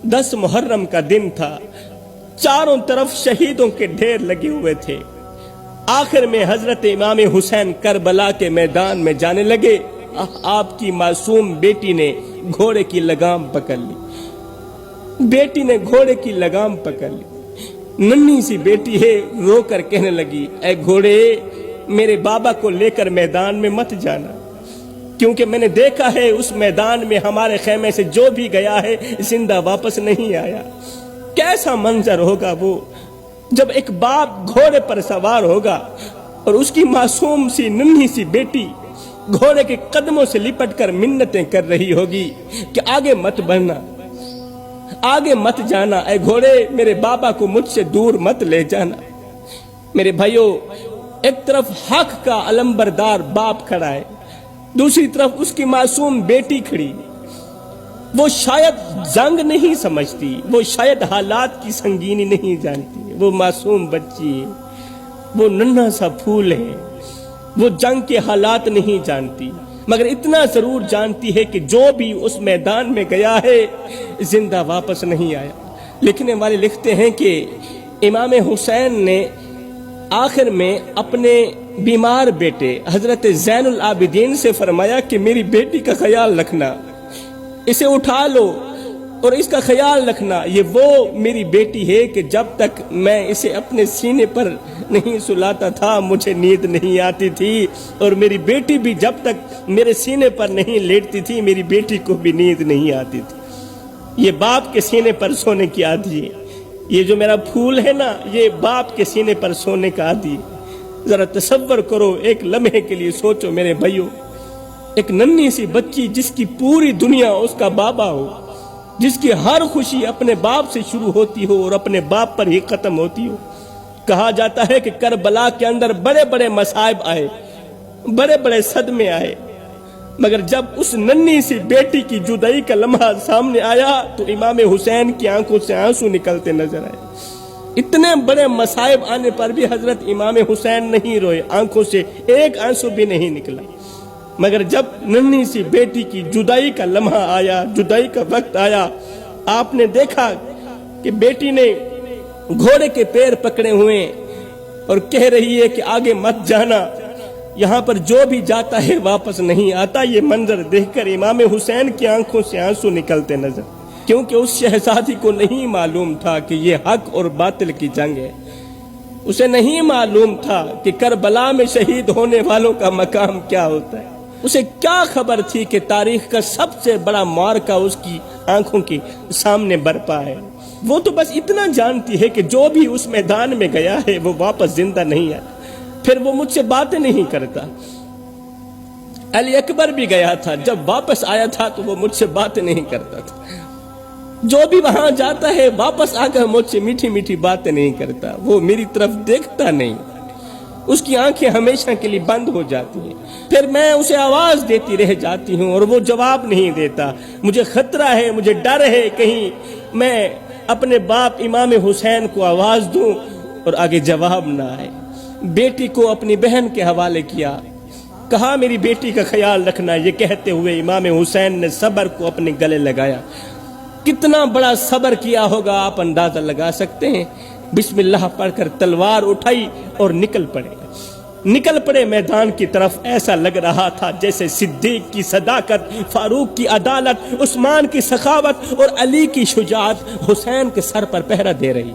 10 मुहर्रम का दिन था। चारों तरफ शहीदों के ढेर लगे हुए थे। आखिर में हजरत इमाम हुसैन करबला के मैदान में जाने लगे। आपकी मासूम बेटी ने घोड़े की लगाम पकड़ ली। बेटी ने घोड़े की लगाम पकड़ ली। नन्ही सी बेटी है, रोकर कहने लगी, ऐ घोड़े, मेरे बाबा को लेकर मैदान में मत जाना, क्योंकि मैंने देखा है उस मैदान में हमारे खेमे से जो भी गया है जिंदा वापस नहीं आया। कैसा मंजर होगा वो जब एक बाप घोड़े पर सवार होगा और उसकी मासूम सी नन्ही सी बेटी घोड़े के कदमों से लिपट कर मिन्नतें कर रही होगी कि आगे मत बढ़ना, आगे मत जाना, ऐ घोड़े, मेरे बाबा को मुझसे दूर मत ले जाना। मेरे भाइयों, एक तरफ हक का अलंबरदार बाप खड़ा है, दूसरी तरफ उसकी मासूम बेटी खड़ी। वो शायद जंग नहीं समझती, वो शायद हालात की संगीनी नहीं जानती। वो मासूम बच्ची है, वो नन्हा सा फूल है, वो जंग के हालात नहीं जानती, मगर इतना जरूर जानती है कि जो भी उस मैदान में गया है जिंदा वापस नहीं आया। लिखने वाले लिखते हैं कि इमाम हुसैन ने आखिर में अपने बीमार बेटे हजरत ज़ैनुल आबिदीन से फरमाया कि मेरी बेटी का ख्याल रखना, इसे उठा लो और इसका ख्याल रखना। ये वो मेरी बेटी है कि जब तक मैं इसे अपने सीने पर नहीं सुलाता था मुझे नींद नहीं आती थी, और मेरी बेटी भी जब तक मेरे सीने पर नहीं लेटती थी मेरी बेटी को भी नींद नहीं आती थी। ये बाप के सीने पर सोने की आदि है। ये जो मेरा फूल है ना, ये बाप के सीने पर सोने का आदि है। जरा तसव्वुर करो, एक लम्हे के लिए सोचो मेरे भाइयों, एक नन्ही सी बच्ची जिसकी पूरी दुनिया उसका बाबा हो, जिसकी हर खुशी अपने बाप से शुरू होती हो और अपने बाप पर ही खत्म होती हो। कहा जाता है कि करबला के अंदर बड़े बड़े मसाइब आए, बड़े बड़े सदमे आए, मगर जब उस नन्ही सी बेटी की जुदाई का लम्हा सामने आया तो इमाम हुसैन की आंखों से आंसू निकलते नजर आए। इतने बड़े मसाइब आने पर भी हजरत इमाम हुसैन नहीं रोए, आंखों से एक आंसू भी नहीं निकला। मगर जब नन्ही सी बेटी की जुदाई का लम्हा आया, जुदाई का वक्त आया, आपने देखा कि बेटी ने घोड़े के पैर पकड़े हुए और कह रही है कि आगे मत जाना, यहाँ पर जो भी जाता है वापस नहीं आता। ये मंजर देखकर इमाम हुसैन की आंखों से आंसू निकलते नजर, क्योंकि उस शहजादी को नहीं मालूम था कि ये हक और बातिल की जंग है। उसे नहीं मालूम था कि करबला में शहीद होने वालों का मकाम क्या होता है। उसे क्या खबर थी कि तारीख का सबसे बड़ा मार्का उसकी आंखों के सामने बरपा है। वो तो बस इतना जानती है कि जो भी उस मैदान में गया है वो वापस जिंदा नहीं आया। फिर वो मुझसे बातें नहीं करता। अली अकबर भी गया था, जब वापस आया था तो वो मुझसे बातें नहीं करता था। जो भी वहां जाता है वापस आकर मुझसे मीठी मीठी बातें नहीं करता। वो मेरी तरफ देखता नहीं, उसकी आंखें हमेशा के लिए बंद हो जाती हैं। फिर मैं उसे आवाज देती रह जाती हूँ और वो जवाब नहीं देता। मुझे खतरा है, मुझे डर है कहीं मैं अपने बाप इमाम हुसैन को आवाज दूं और आगे जवाब ना आए। बेटी को अपनी बहन के हवाले किया, कहा मेरी बेटी का ख्याल रखना। ये कहते हुए इमाम हुसैन ने सब्र को अपने गले लगाया। कितना बड़ा सब्र किया होगा आप अंदाजा लगा सकते हैं। बिस्मिल्लाह पढ़कर तलवार उठाई और निकल पड़े मैदान की तरफ। ऐसा लग रहा था जैसे सिद्दीक की सदाकत, फारूक की अदालत, उस्मान की सखावत और अली की शुजाअत हुसैन के सर पर पहरा दे रही।